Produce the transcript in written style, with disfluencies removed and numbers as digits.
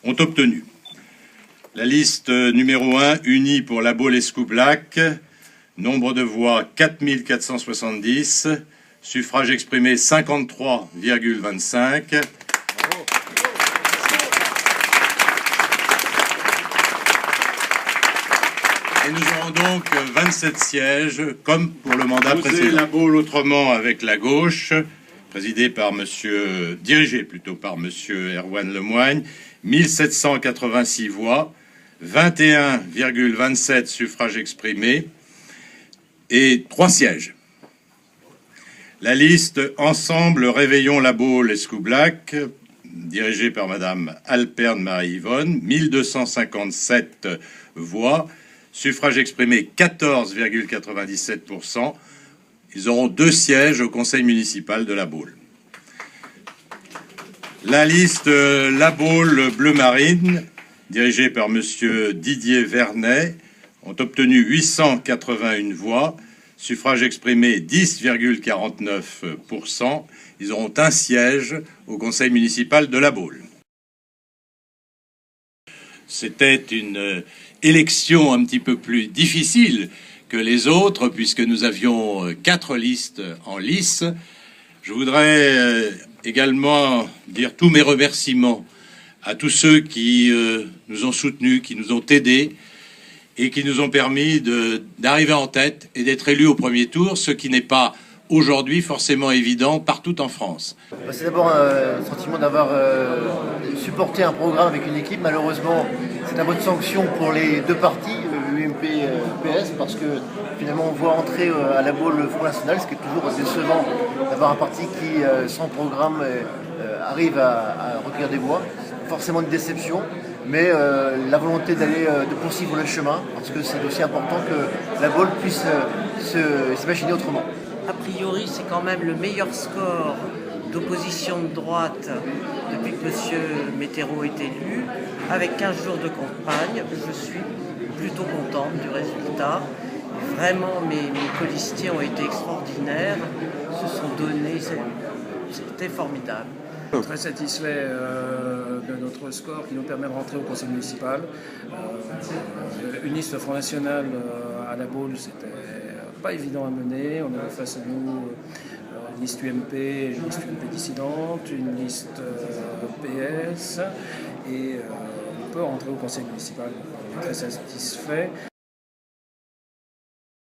ont obtenu. La liste numéro 1, Unis pour la Baule Escoublac, nombre de voix 4470, suffrage exprimé 53,25. Et nous aurons donc 27 sièges, comme pour le mandat précédent. La Baule autrement avec la gauche, dirigée par monsieur Erwan Lemoigne, 1786 voix, 21,27 suffrages exprimés et 3 sièges. La liste Ensemble Réveillons la Baule Escoublac, dirigée par madame Alperne Marie-Yvonne, 1257 voix, suffrage exprimé 14,97%. Ils auront 2 sièges au conseil municipal de la Baule. La liste La Baule Bleu Marine, dirigée par monsieur Didier Vernet, ont obtenu 881 voix, suffrage exprimé 10,49%. Ils auront 1 siège au conseil municipal de la Baule. C'était une élection un petit peu plus difficile que les autres, puisque nous avions 4 listes en lice. Je voudrais également dire tous mes remerciements à tous ceux qui nous ont soutenus, qui nous ont aidés et qui nous ont permis d'arriver en tête et d'être élus au premier tour, ce qui n'est pas aujourd'hui forcément évident partout en France. C'est d'abord un sentiment d'avoir supporté un programme avec une équipe. Malheureusement, c'est un vote sanction pour les 2 partis, UMP et PS, parce que finalement on voit entrer à la Baule le Front National, ce qui est toujours décevant d'avoir un parti qui, sans programme, arrive à recueillir des voix. Forcément une déception, mais la volonté de poursuivre le chemin, parce que c'est aussi important que la Baule puisse s'imaginer autrement. A priori, c'est quand même le meilleur score d'opposition de droite depuis que M. Mettereau est élu. Avec 15 jours de campagne, je suis plutôt contente du résultat. Vraiment, mes colistiers ont été extraordinaires, se sont donnés, c'était formidable. Très satisfait de notre score qui nous permet de rentrer au conseil municipal. Une liste Front National à la Baule, c'était pas évident à mener. On avait face à nous une liste UMP, une liste UMP dissidente, une liste PS, et on peut rentrer au conseil municipal. On est très satisfait.